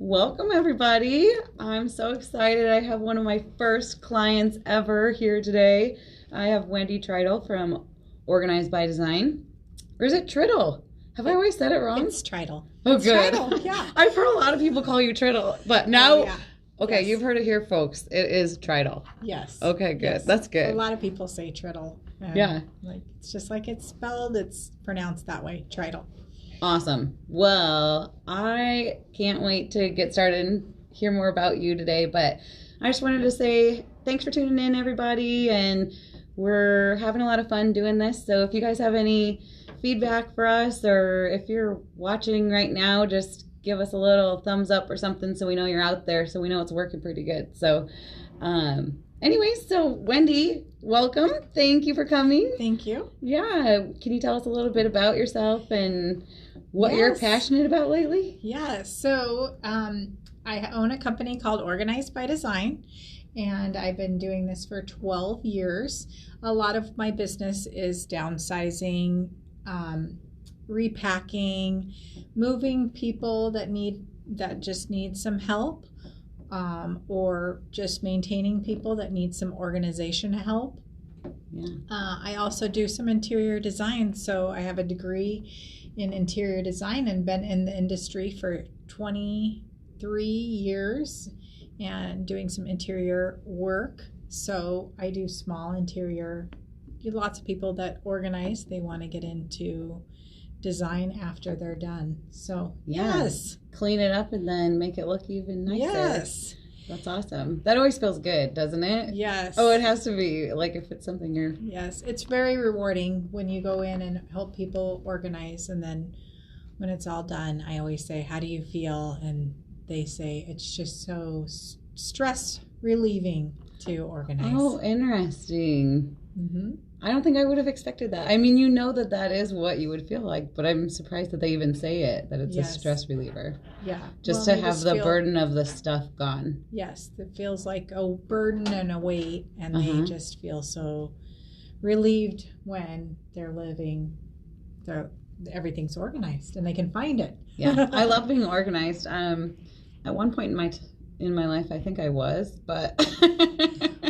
Welcome, everybody. I'm so excited. I have one of my first clients ever here today. I have Wendy Tridle from Organized by Design. Or is it Tridle? Have I always said it wrong? It's Tridle. Oh, it's good. Tridle, yeah. I've heard a lot of people call you Tridle, but now... Oh, yeah. Okay, Yes. You've heard it here, folks. It is Tridle. Yes. Okay, good. Yes. That's good. A lot of people say Tridle. Yeah. Like it's just like it's spelled, it's pronounced that way, Tridle. Awesome. Well, I can't wait to get started and hear more about you today, but I just wanted to say thanks for tuning in, everybody, and we're having a lot of fun doing this. So if you guys have any feedback for us, or if you're watching right now, just give us a little thumbs up or something so we know you're out there, so we know it's working pretty good. So anyways, so Wendy, welcome. Thank you for coming. Thank you. Yeah. Can you tell us a little bit about yourself and what you're passionate about lately? Yeah. So I own a company called Organized by Design, and I've been doing this for 12 years. A lot of my business is downsizing, repacking, moving people that just need some help, or just maintaining people that need some organization help. Yeah. I also do some interior design, so I have a degree in interior design and been in the industry for 23 years and doing some interior work. So I do small interior. Lots of people that organize, they want to get into design after they're done. So yes, clean it up and then make it look even nicer. Yes, that's awesome. That always feels good, doesn't it? Yes. Oh, it has to be, like, if it's something you're... Yes, it's very rewarding when you go in and help people organize, and then when it's all done, I always say, how do you feel? And they say it's just so stress relieving to organize. Oh, interesting. Mm-hmm. I don't think I would have expected that. I mean, you know that is what you would feel like, but I'm surprised that they even say it, that it's a stress reliever. Yeah. Just to have the burden of the stuff gone. Yes, it feels like a burden and a weight, and they just feel so relieved when they're living, everything's organized and they can find it. Yeah, I love being organized. At one point in my life, I think I was, but...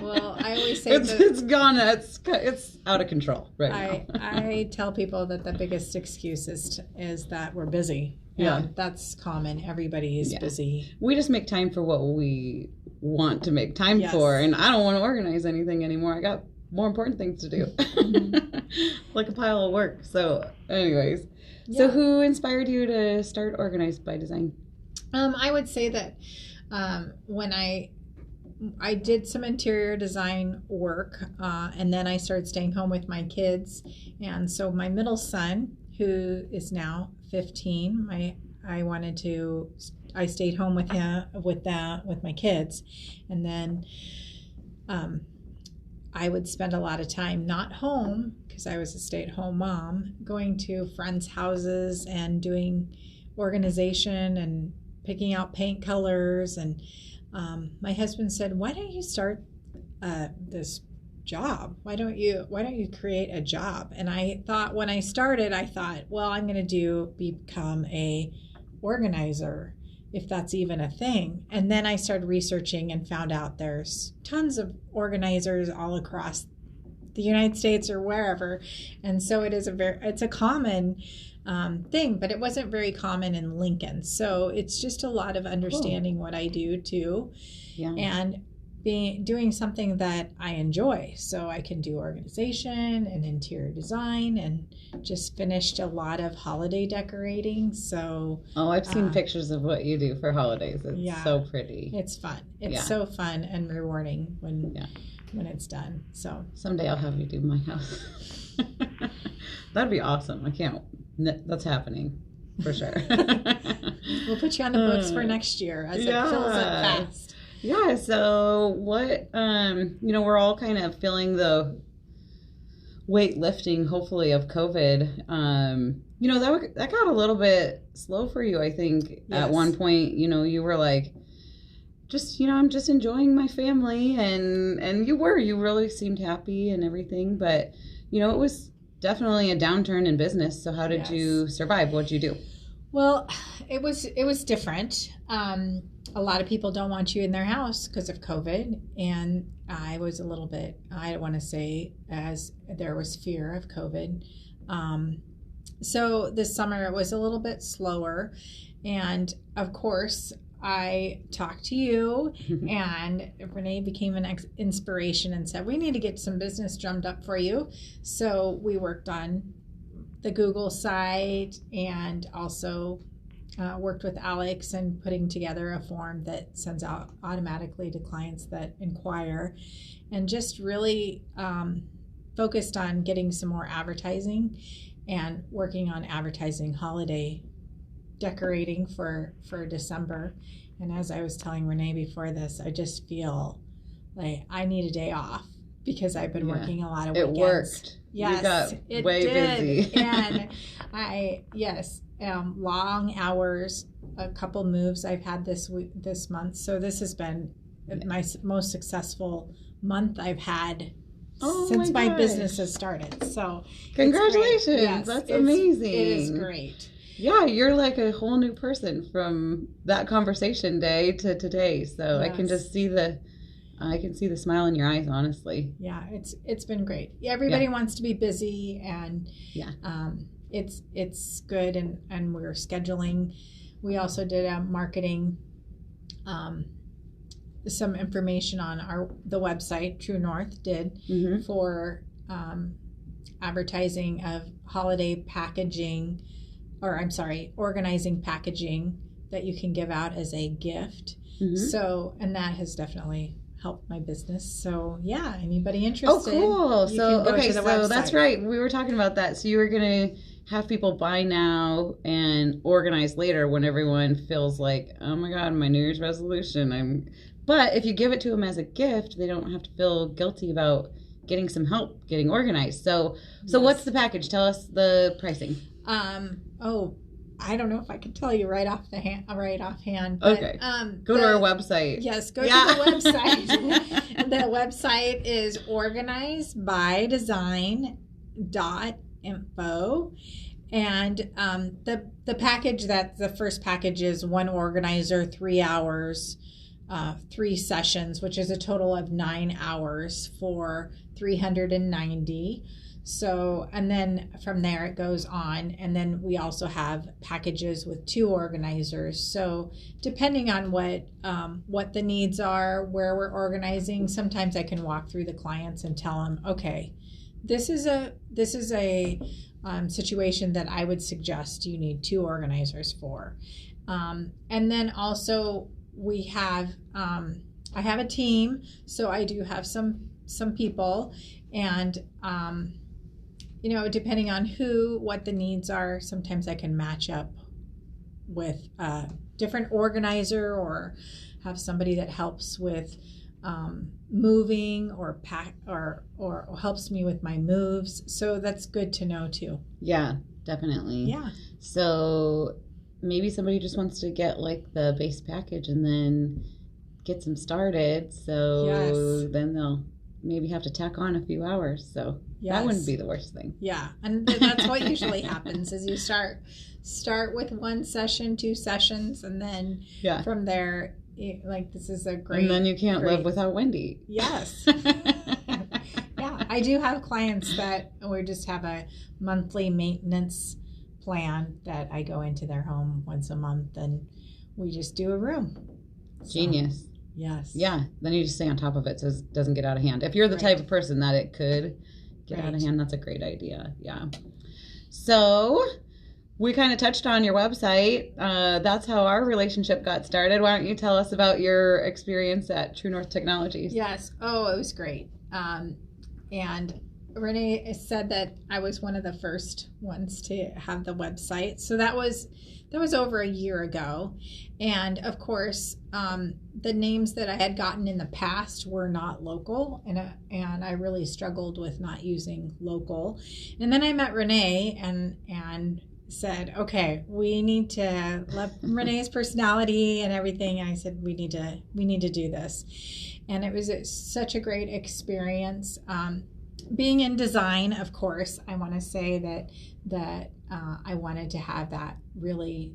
Well, I always say it's gone. It's out of control right now. I tell people that the biggest excuse is that we're busy. Yeah, that's common. Everybody is busy. We just make time for what we want to make time for, and I don't want to organize anything anymore. I got more important things to do, like a pile of work. So, anyways, so who inspired you to start Organized by Design? I would say that when I did some interior design work, and then I started staying home with my kids. And so my middle son, who is now 15, I stayed home with him, with my kids. And then I would spend a lot of time not home, because I was a stay-at-home mom, going to friends' houses and doing organization and picking out paint colors. And my husband said, why don't you start this job? Why don't you create a job? And I thought, when I started, well, I'm going to become a organizer, if that's even a thing. And then I started researching and found out there's tons of organizers all across the United States or wherever. And so it's a common thing, but it wasn't very common in Lincoln. So it's just a lot of understanding what I do too, and doing something that I enjoy. So I can do organization and interior design, and just finished a lot of holiday decorating. So I've seen pictures of what you do for holidays. It's so pretty. It's fun. It's so fun and rewarding when it's done. So someday I'll have you do my house. That'd be awesome. I can't. That's happening for sure. We'll put you on the books for next year as it fills up fast. Yeah. So what? We're all kind of feeling the weight lifting, hopefully, of COVID. That got a little bit slow for you. I think at one point, you were like, I'm just enjoying my family, and you really seemed happy and everything, but it was definitely a downturn in business. So how did you survive? What'd you do? Well, it was different. A lot of people don't want you in their house because of COVID, and I was a little bit. I don't want to say as there was fear of COVID. So this summer it was a little bit slower, and of course I talked to you, and Renee became an inspiration and said we need to get some business drummed up for you. So we worked on the Google site and also worked with Alex and putting together a form that sends out automatically to clients that inquire, and just really focused on getting some more advertising and working on advertising holiday decorating for December. And as I was telling Renee before this, I just feel like I need a day off because I've been working a lot of weekends. It worked. Yes, you got it way did. busy. And long hours, a couple moves I've had this month. So this has been my most successful month I've had since my business has started. So congratulations. Yes, that's amazing. It is great. Yeah, you're like a whole new person from that conversation day to today. So yes. I can just see the smile in your eyes, honestly. Yeah, it's been great. Everybody wants to be busy, and it's good, and we're scheduling. We also did a marketing, some information on the website. True North did for advertising of holiday packaging, organizing packaging that you can give out as a gift. So, and that has definitely helped my business. So yeah, anybody interested? Oh, cool. So website. That's right. We were talking about that. So you were gonna have people buy now and organize later when everyone feels like, oh my God, my New Year's resolution. But if you give it to them as a gift, they don't have to feel guilty about getting some help getting organized. So what's the package? Tell us the pricing. I don't know if I can tell you right offhand. But, okay. Go to our website. Yes, go to the website. The website is organizedbydesign.info. And the package, the first package is one organizer, 3 hours, 3 sessions, which is a total of 9 hours for $390. So, and then from there it goes on, and then we also have packages with 2 organizers. So depending on what the needs are, where we're organizing, sometimes I can walk through the clients and tell them, okay, this is a situation that I would suggest you need 2 organizers for. And then also we have I have a team, so I do have some people, and depending on what the needs are, sometimes I can match up with a different organizer or have somebody that helps with moving or pack or helps me with my moves. So that's good to know too. Yeah, definitely. Yeah. So maybe somebody just wants to get like the base package and then get them started. So then they'll maybe have to tack on a few hours. So that wouldn't be the worst thing. Yeah, and that's what usually happens is you start with 1 session, 2 sessions, and then from there, this is a great. And then you can't live without Wendy. Yes. Yeah, I do have clients that we just have a monthly maintenance plan that I go into their home once a month, and we just do a room. Genius. Yes. Yeah. Then you just stay on top of it so it doesn't get out of hand. If you're the type of person that it could get out of hand, that's a great idea. Yeah. So we kind of touched on your website. That's how our relationship got started. Why don't you tell us about your experience at True North Technologies? Yes. Oh, it was great. And Renee said that I was one of the first ones to have the website. So that was over a year ago. And of course, the names that I had gotten in the past were not local, and I really struggled with not using local. And then I met Renee and said, okay, we need to love Renee's personality and everything. I said, we need to do this. And it was such a great experience. Being in design, of course, I want to say that I wanted to have that really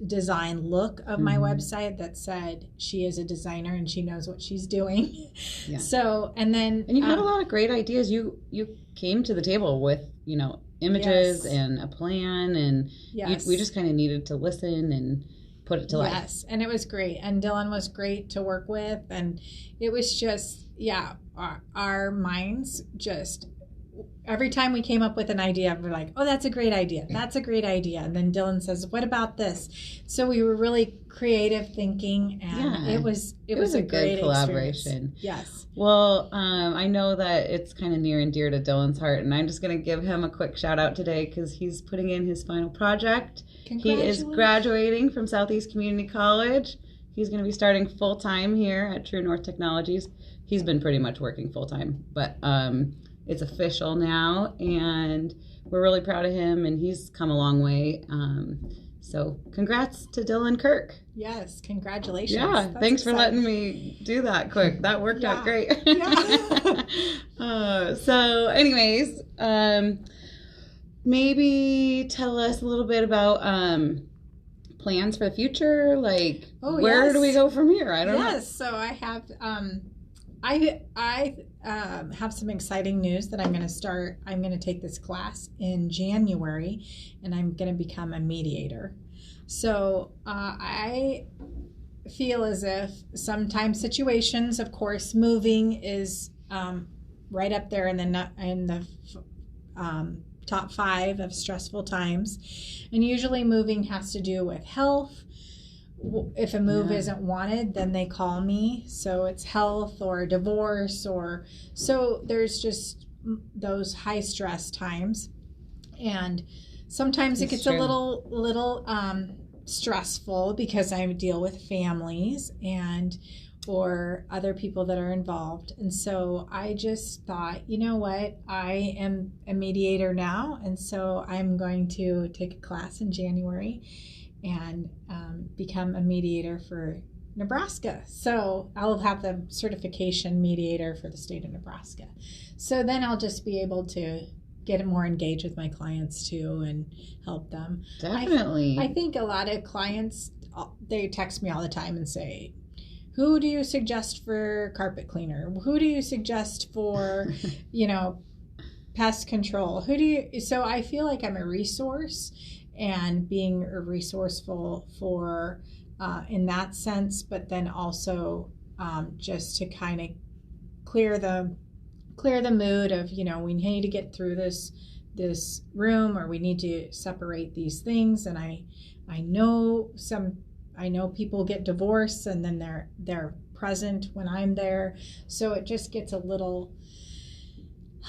design look of my website that said she is a designer and she knows what she's doing. Yeah. So, and you had a lot of great ideas. You came to the table with, images and a plan, and we just kind of needed to listen and put it to life. Yes, and it was great. And Dylan was great to work with, and it was just, our minds just, every time we came up with an idea, we're like, oh, that's a great idea. That's a great idea. And then Dylan says, what about this? So we were really creative thinking, and it was a great collaboration. Experience. Yes. Well, I know that it's kind of near and dear to Dylan's heart, and I'm just going to give him a quick shout out today because he's putting in his final project. He is graduating from Southeast Community College. He's going to be starting full-time here at True North Technologies. He's been pretty much working full-time, but it's official now, and we're really proud of him, and he's come a long way. So congrats to Dylan Kirk. Yes, congratulations. Yeah, That's thanks exciting. for letting me do that quick. That worked out great. So anyways, maybe tell us a little bit about plans for the future. Like, where do we go from here? I don't know. Yes, so I have... I have some exciting news that I'm going to start. I'm going to take this class in January, and I'm going to become a mediator. So I feel as if sometimes situations, of course, moving is right up there in the top 5 of stressful times, and usually moving has to do with health. If a move isn't wanted, then they call me. So it's health or divorce, so there's just those high stress times, and sometimes it gets a little stressful because I deal with families or other people that are involved. And so I just thought, you know what, I am a mediator now, and so I'm going to take a class in January and become a mediator for Nebraska. So I'll have the certification mediator for the state of Nebraska. So then I'll just be able to get more engaged with my clients too and help them. Definitely. I think a lot of clients, they text me all the time and say, who do you suggest for carpet cleaner? Who do you suggest for, pest control? So I feel like I'm a resource, and being resourceful for in that sense, but then also just to kind of clear the mood of, we need to get through this room, or we need to separate these things. And I know people get divorced, and then they're present when I'm there, so it just gets a little.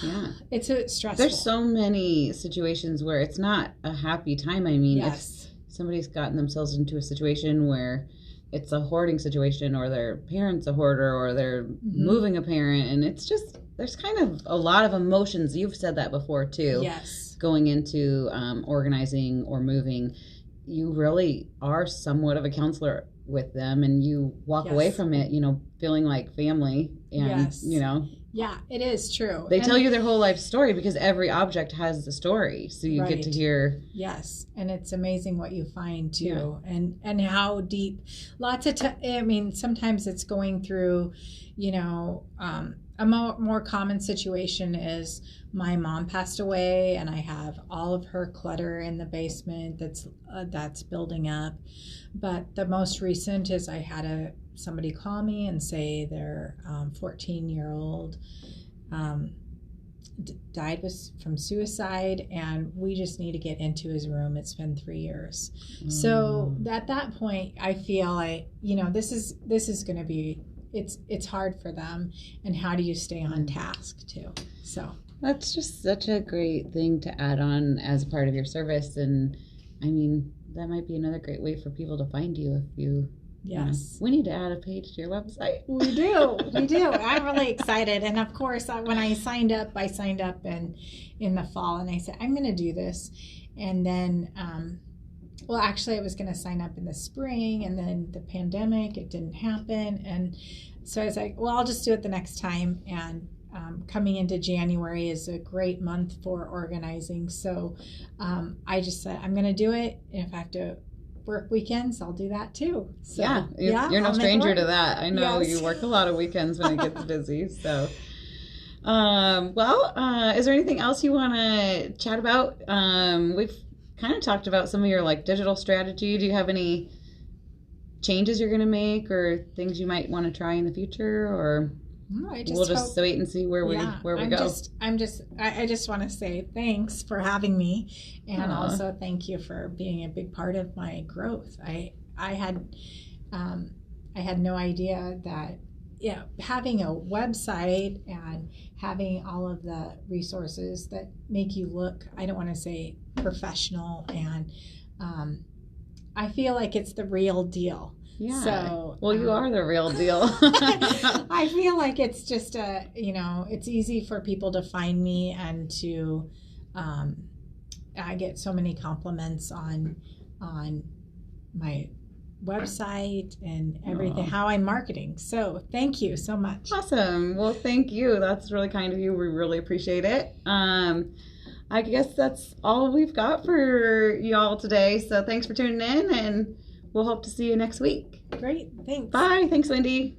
Yeah, it's a stressful. There's so many situations where it's not a happy time. I mean, if somebody's gotten themselves into a situation where it's a hoarding situation, or their parent's a hoarder, or they're moving a parent, and it's just, there's kind of a lot of emotions. You've said that before too. Yes. Going into organizing or moving, you really are somewhat of a counselor with them, and you walk away from it, feeling like family, and Yeah, it is true. They tell you their whole life story, because every object has a story, so you get to hear. Yes, and it's amazing what you find too, and how deep. Lots of sometimes it's going through, a more common situation is my mom passed away, and I have all of her clutter in the basement that's building up. But the most recent is I had somebody call me and say their 14-year-old died from suicide, and we just need to get into his room. It's been 3 years. So at that point, I feel like, this is going to be, it's hard for them, and how do you stay on task too? So that's just such a great thing to add on as part of your service. And I mean, that might be another great way for people to find you if you. Yes. We need to add a page to your website. We do. I'm really excited. And of course, when I signed up in the fall, and I said, I'm going to do this. And then, actually I was going to sign up in the spring, and then the pandemic, it didn't happen. And so I was like, well, I'll just do it the next time. And coming into January is a great month for organizing. So I just said, I'm going to do it. And if I have to work weekends, I'll do that too. So, you're no stranger to that. I know Yes. you work a lot of weekends when it gets busy. So, is there anything else you want to chat about? We've kind of talked about some of your like digital strategy. Do you have any changes you're going to make or things you might want to try in the future, or we'll just wait and see where we go? I just want to say thanks for having me, and also thank you for being a big part of my growth. I had no idea that having a website and having all of the resources that make you look, I don't want to say professional, and I feel like it's the real deal. Yeah. So, you are the real deal. I feel like it's just it's easy for people to find me, and to, I get so many compliments on my website and everything, how I'm marketing. So thank you so much. Awesome. Well, thank you. That's really kind of you. We really appreciate it. I guess that's all we've got for y'all today. So thanks for tuning in, and we'll hope to see you next week. Great. Thanks. Bye. Thanks, Wendy.